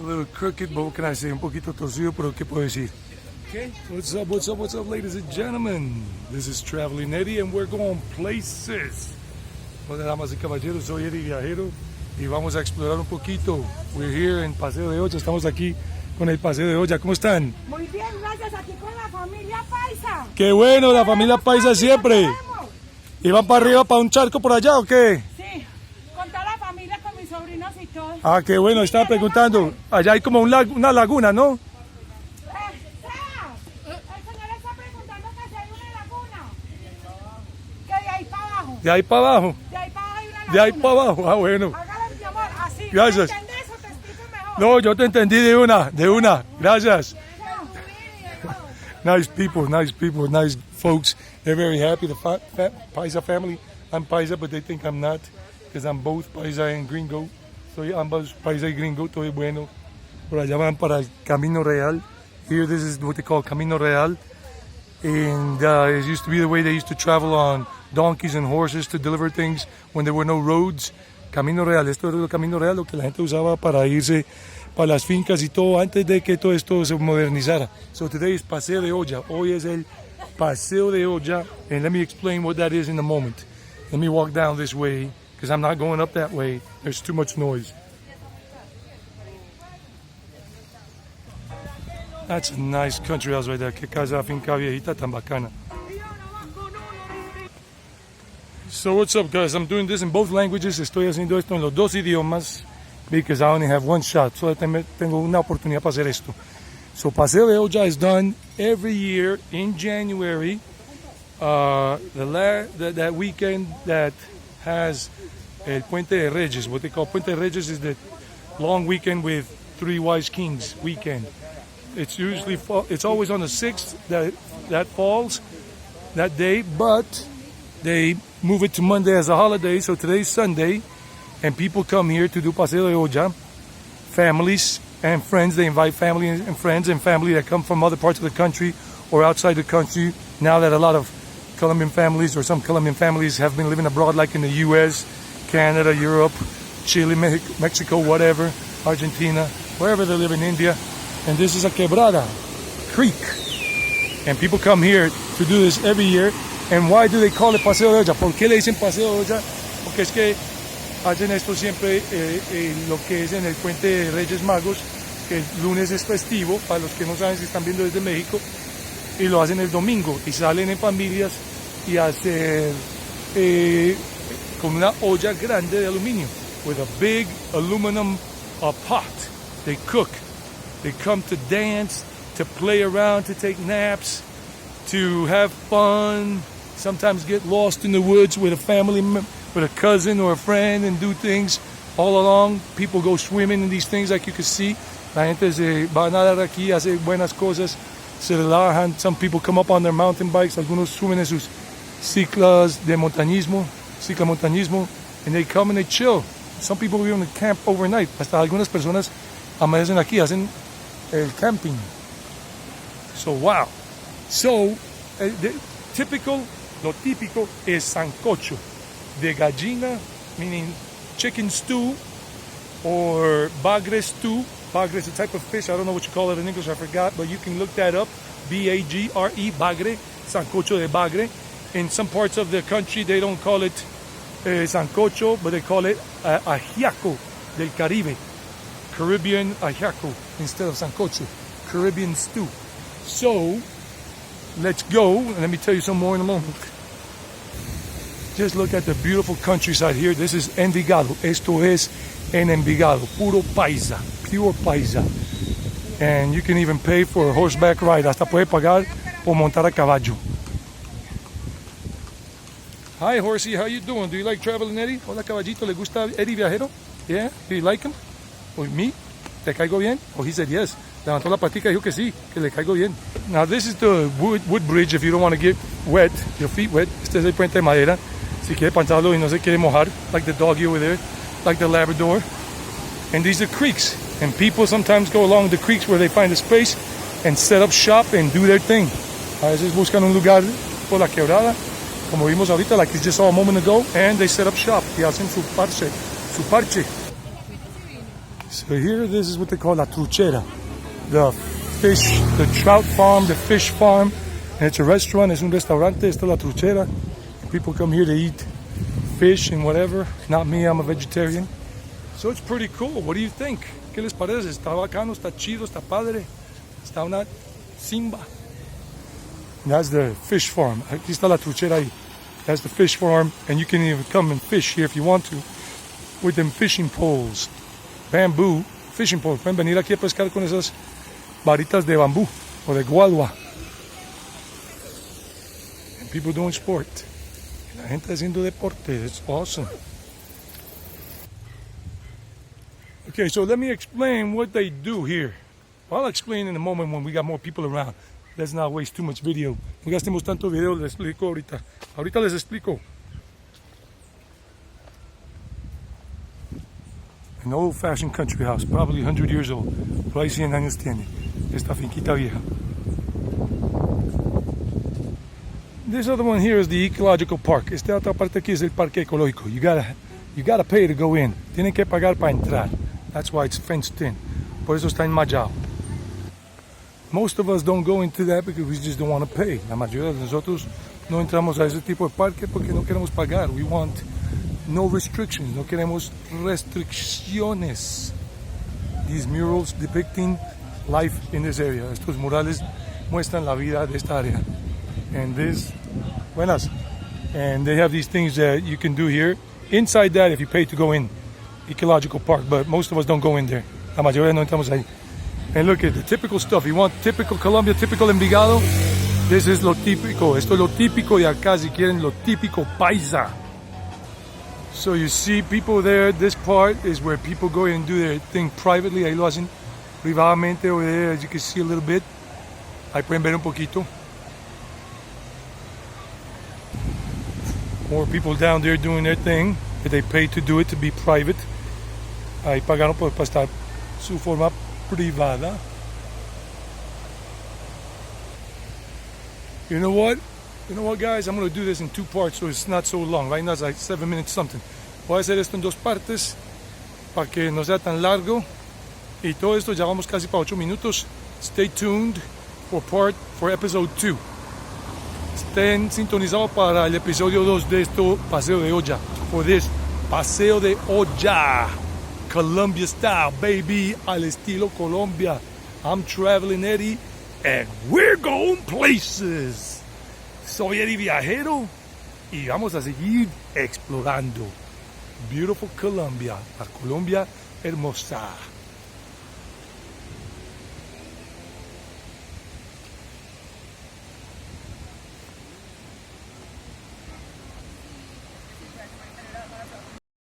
A little crooked, but what can I say? Un poquito torcido, pero ¿qué puedo decir? Okay. What's up, ladies and gentlemen? This is Traveling Eddie, and we're going places. Bueno, damas y caballeros, soy Eddie Viajero, y vamos a explorar un poquito. We're here en Paseo De Olla, estamos aquí con el Paseo De Olla. ¿Cómo están? Muy bien, gracias, aquí con la familia Paisa. ¡Qué bueno, la familia Paisa siempre! ¿Y van para arriba, para un charco por allá o qué? Sí, con toda la familia, con mis sobrinos y todo. Ah, qué bueno, estaba preguntando. Allá hay como una laguna, ¿no? El señor está preguntando que si hay una laguna. Que de ahí para abajo. De ahí para abajo. De ahí para abajo hay una laguna. De ahí para abajo, ah, bueno. Hágalo, mi amor, así. Gracias. ¿Me entiendes o te explico mejor? No, yo te entendí de una. Gracias. Nice people, nice folks. They're very happy. The Paisa family. I'm Paisa, but they think I'm not, because I'm both Paisa and Gringo. Soy ambos Paisa y Gringo. Todo es bueno. Por allá van para el Camino Real. Here, this is what they call Camino Real. And it used to be the way they used to travel on donkeys and horses to deliver things when there were no roads. Camino Real. Esto era el Camino Real, lo que la gente usaba para irse para las fincas y todo antes de que todo esto se modernizara. So today is Paseo de Olla. Hoy es el Paseo de Olla, and let me explain what that is in a moment. Let me walk down this way, because I'm not going up that way. There's too much noise. That's a nice country house right there. Qué casa finca viejita tan bacana. So what's up, guys? I'm doing this in both languages. Estoy haciendo esto en los dos idiomas, because I only have one shot. Solo tengo una oportunidad para hacer esto. So Paseo de Olla is done every year in January. That weekend that has El Puente de Reyes. What they call Puente de Reyes is the long weekend with Three Wise Kings weekend. It's always on the 6th that falls that day, but they move it to Monday as a holiday. So today's Sunday, and people come here to do Paseo de Olla. Families and friends, they invite family and friends and family that come from other parts of the country or outside the country. Now that a lot of Colombian families, or some Colombian families, have been living abroad, like in the U.S., Canada, Europe, Chile, Mexico, whatever, Argentina, wherever they live in India. And this is a quebrada, creek. And people come here to do this every year. And why do they call it Paseo de Olla? ¿Por qué le dicen Paseo de Olla? Porque es que hacen esto siempre lo que es en el Puente de Reyes Magos, que el lunes es festivo, para los que no saben si están viendo desde México, y lo hacen el domingo, y salen en familias y hacen con una olla grande de aluminio, with a big aluminum pot. They cook, they come to dance, to play around, to take naps, to have fun, sometimes get lost in the woods with a family member, with a cousin or a friend, and do things all along. People go swimming in these things, like you can see. La gente se va a nadar aquí, hace buenas cosas, se relajan. Some people come up on their mountain bikes, algunos suben en sus ciclamontañismo, and they come and they chill. Some people even camp overnight. Hasta algunas personas amanecen aquí, hacen el camping. So wow. So lo típico es sancocho de gallina, meaning chicken stew, or bagre stew. Bagre is a type of fish. I don't know what you call it in English. I forgot, but you can look that up. B-A-G-R-E, bagre, sancocho de bagre. In some parts of the country, they don't call it sancocho, but they call it ajiaco del Caribe. Caribbean ajiaco instead of sancocho. Caribbean stew. So, let's go, and let me tell you some more in a moment. Just look at the beautiful countryside here. This is Envigado. Esto es en Envigado. Puro paisa. Pure paisa. And you can even pay for a horseback ride. Hasta puede pagar por montar a caballo. Hi, horsey. How you doing? Do you like traveling, Eddie? Hola, caballito. ¿Le gusta Eddie Viajero? Yeah? Do you like him? Or me? ¿Te caigo bien? Oh, he said yes. Levantó la patica y dijo que sí, que le caigo bien. Now, this is the wood bridge if you don't want to get wet, your feet wet. Este es el puente de madera. Si quiere pancharlo y no se quiere mojar, like the doggy over there, like the Labrador. And these are creeks. And people sometimes go along the creeks where they find a space and set up shop and do their thing. A veces buscan un lugar por la quebrada, como vimos ahorita, like we just saw a moment ago, and they set up shop y hacen su parche. So here, this is what they call la truchera, the fish, the trout farm, the fish farm. And it's a restaurant, es un restaurante, esta es la truchera. People come here to eat fish and whatever. Not me, I'm a vegetarian. So it's pretty cool. What do you think? ¿Qué les parece? Está bacano, está chido, está padre. Está una simba. And that's the fish farm. Aquí está la truchera ahí. That's the fish farm. And you can even come and fish here if you want to with them fishing poles. Bamboo fishing poles. Pueden venir aquí a pescar con esas varitas de bambú o de guadua. And people doing sport. La gente haciendo deporte. It's awesome. Okay, so let me explain what they do here. I'll explain in a moment when we got more people around. Let's not waste too much video. No gastemos tanto video, les explico ahorita. Ahorita les explico. An old-fashioned country house, probably 100 years old. Por ahí 100 años tiene. Esta finquita vieja. This other one here is the ecological park. Esta otra parte aquí es el parque ecológico. You gotta pay to go in. Tienen que pagar para entrar. That's why it's fenced in. Por eso está enmallado. Most of us don't go into that because we just don't want to pay. La mayoría de nosotros no entramos a ese tipo de parque porque no queremos pagar. We want no restrictions. No queremos restricciones. These murals depicting life in this area. Estos murales muestran la vida de esta área. And they have these things that you can do here. Inside that, if you pay to go in, ecological park, but most of us don't go in there. La mayoría no entramos ahí. And look at the typical stuff. You want typical Colombia, typical Envigado? This is lo típico. Esto es lo típico de acá, si quieren, lo típico paisa. So you see people there. This part is where people go and do their thing privately. Ahí lo hacen privadamente over there, as you can see a little bit. Ahí pueden ver un poquito. More people down there doing their thing. That they pay to do it, to be private. Ahí pagaron para estar su forma privada. You know what? Guys? I'm going to do this in 2 parts so it's not so long. Right now it's like 7 minutes something. Voy a hacer esto en 2 partes para que no sea tan largo. Y todo esto ya vamos casi para 8 minutos. Stay tuned for episode 2. Estén sintonizados para el episodio 2 de esto, Paseo de Olla. For this Paseo de Olla. Colombia style, baby, al estilo Colombia. I'm Traveling Eddie, and we're going places. Soy Eddie Viajero, y vamos a seguir explorando. Beautiful Colombia, la Colombia hermosa.